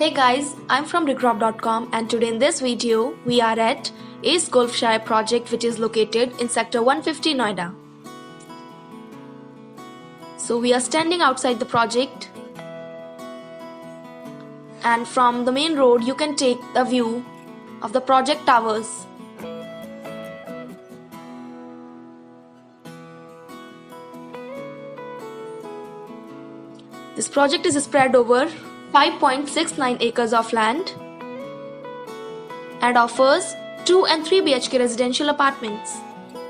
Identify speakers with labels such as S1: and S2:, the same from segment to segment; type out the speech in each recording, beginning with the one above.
S1: Hey guys, I'm from Regrob.com and today in this video, we are at Golfshire project which is located in sector 150 Noida. So we are standing outside the project and from the main road you can take the view of the project towers. This project is spread over 5.69 acres of land and offers 2 and 3 BHK residential apartments.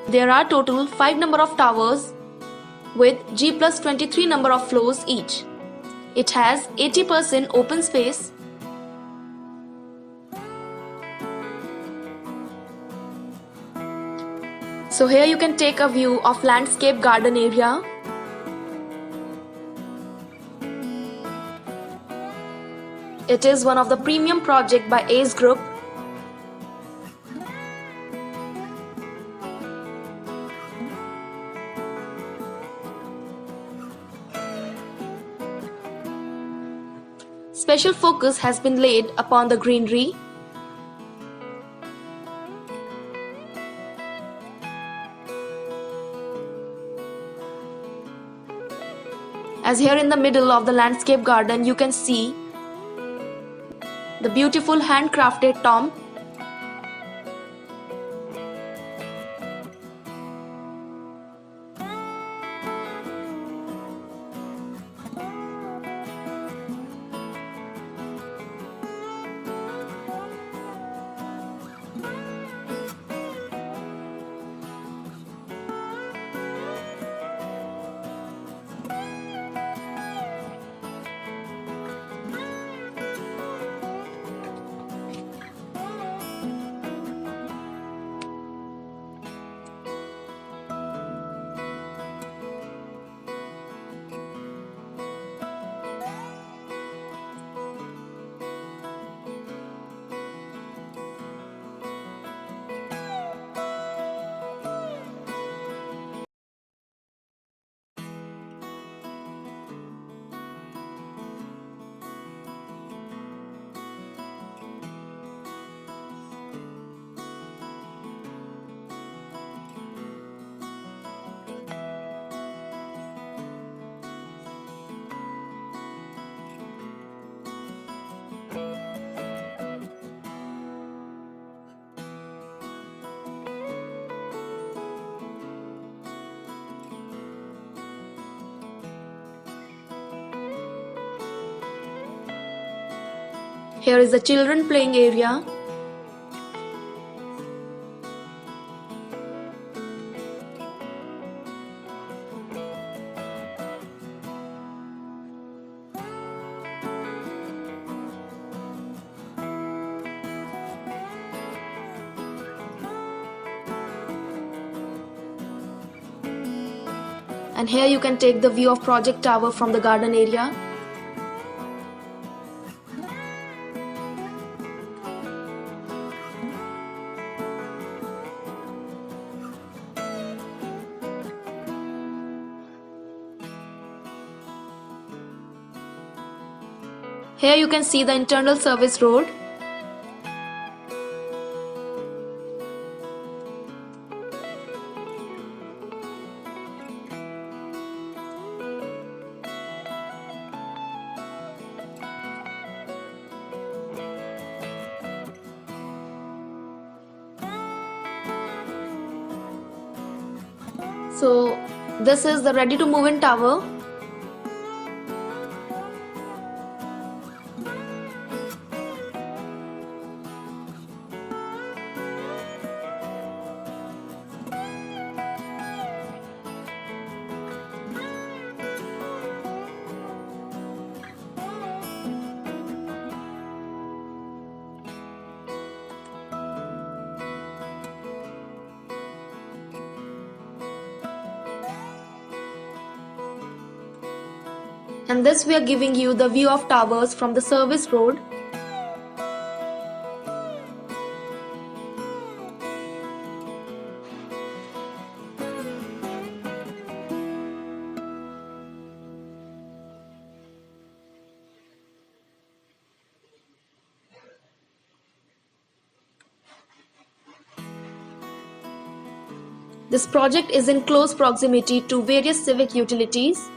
S1: There are total 5 number of towers with G plus 23 number of floors each. It has 80% open space. So here you can take a view of landscape garden area. It is one of the premium project by Ace Group. Special focus has been laid upon the greenery. As here in the middle of the landscape garden you can see the beautiful handcrafted tomb. Here is the children playing area. And here you can take the view of project tower from the garden area. Here you can see the internal service road. So this is the ready to move in tower. And this we are giving you the view of towers from the service road. This project is in close proximity to various civic utilities.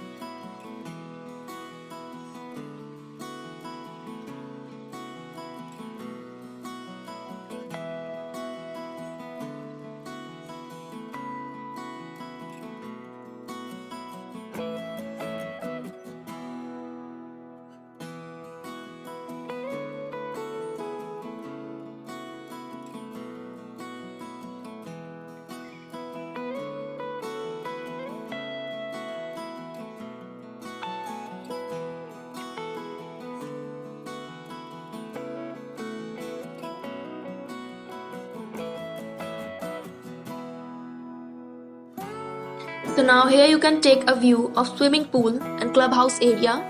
S1: So now here you can take a view of swimming pool and clubhouse area.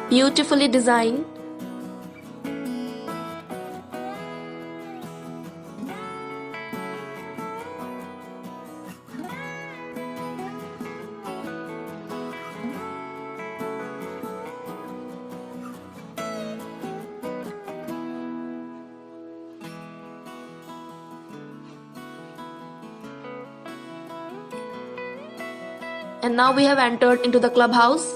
S1: Beautifully designed. And now we have entered into the clubhouse.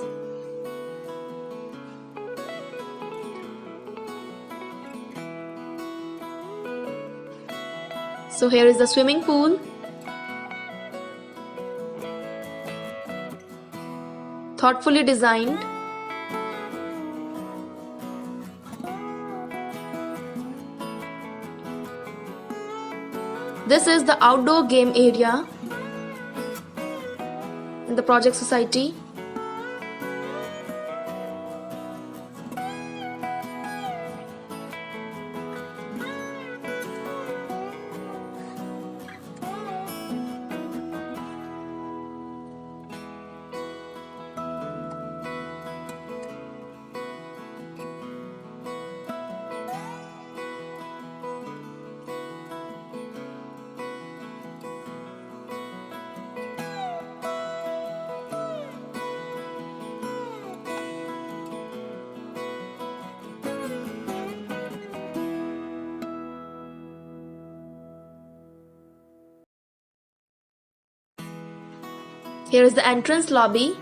S1: So here is the swimming pool. Thoughtfully designed. This is the outdoor game area in the project society. Here is the entrance lobby.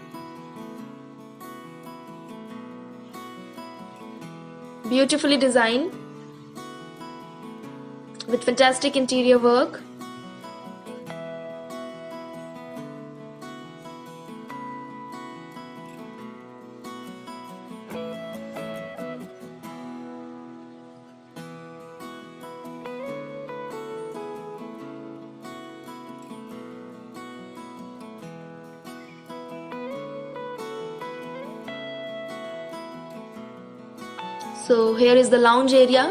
S1: Beautifully designed with fantastic interior work. So here is the lounge area.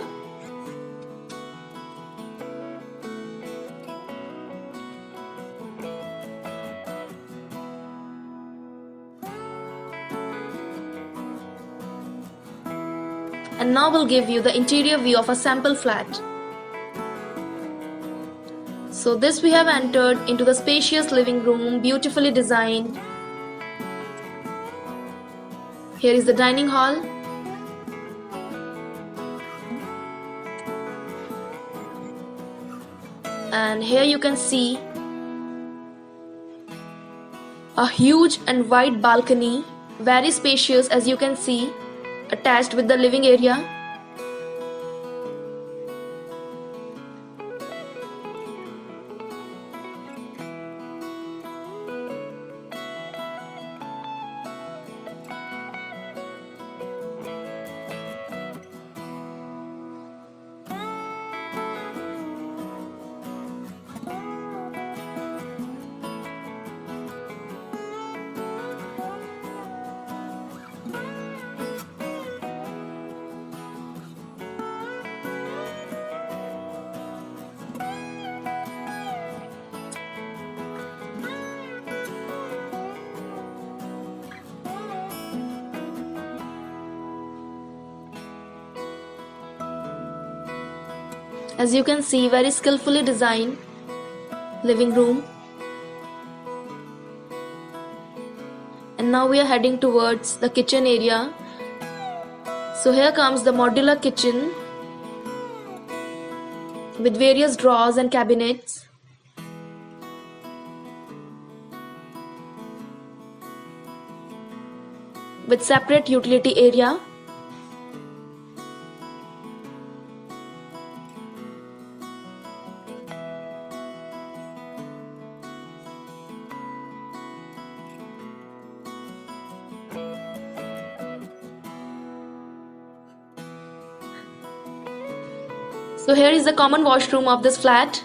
S1: And now we'll give you the interior view of a sample flat. So this we have entered into the spacious living room, beautifully designed. Here is the dining hall. And here you can see a huge and wide balcony, very spacious as you can see, attached with the living area. As you can see, very skillfully designed living room. And now we are heading towards the kitchen area. So here comes the modular kitchen. with various drawers and cabinets. With separate utility area. So here is the common washroom of this flat.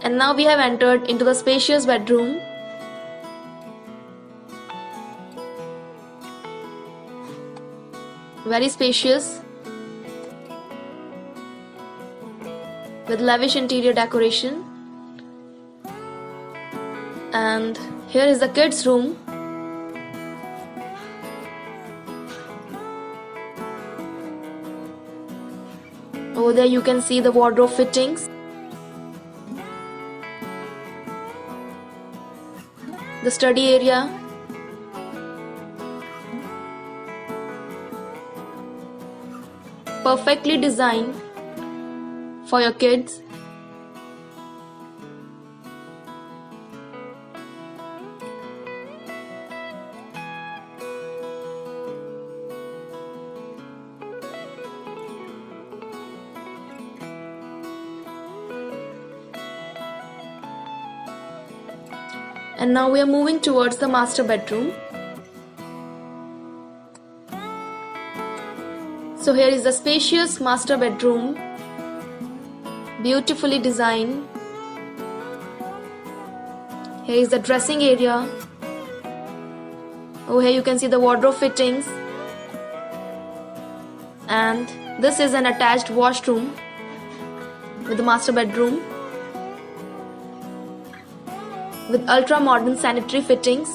S1: And now we have entered into the spacious bedroom. Very spacious, with lavish interior decoration. And here is the kids' room. Over there you can see the wardrobe fittings, the study area, perfectly designed for your kids. And now we are moving towards the master bedroom. So here is the spacious master bedroom, beautifully designed. Here is the dressing area. Over here you can see the wardrobe fittings. And this is an attached washroom with the master bedroom, with ultra modern sanitary fittings.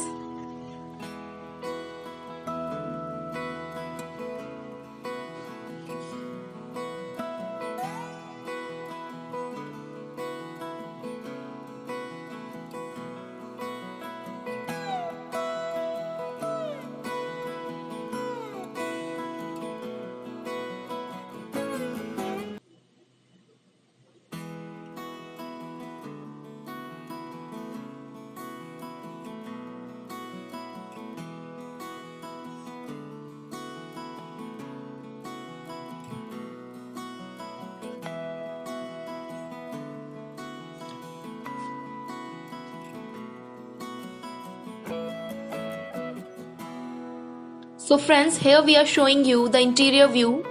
S1: So friends, here we are showing you the interior view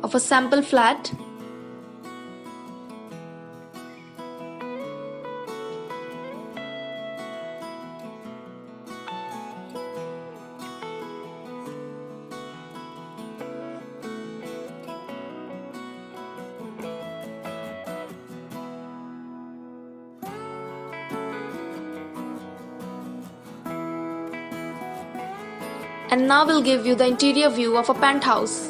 S1: of a sample flat. And now we'll give you the interior view of a penthouse.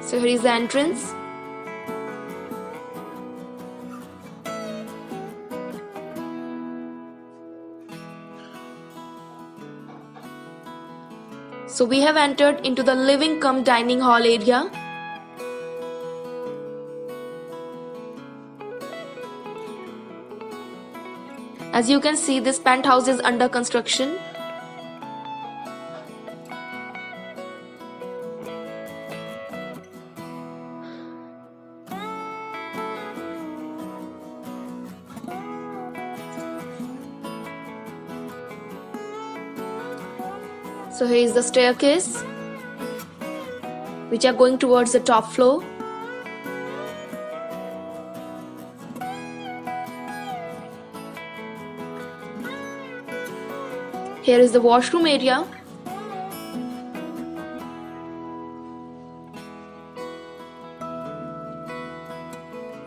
S1: So here is the entrance. So we have entered into the living cum dining hall area. As you can see, this penthouse is under construction. So here is the staircase, which are going towards the top floor. Here is the washroom area.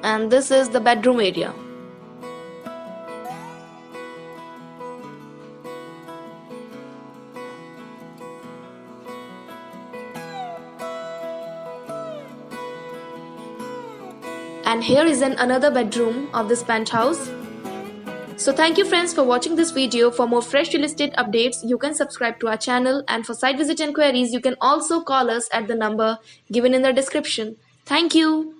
S1: And this is the bedroom area. And here is another bedroom of this penthouse. So thank you friends for watching this video. For more fresh real estate updates, you can subscribe to our channel, and for site visit enquiries, you can also call us at the number given in the description. Thank you.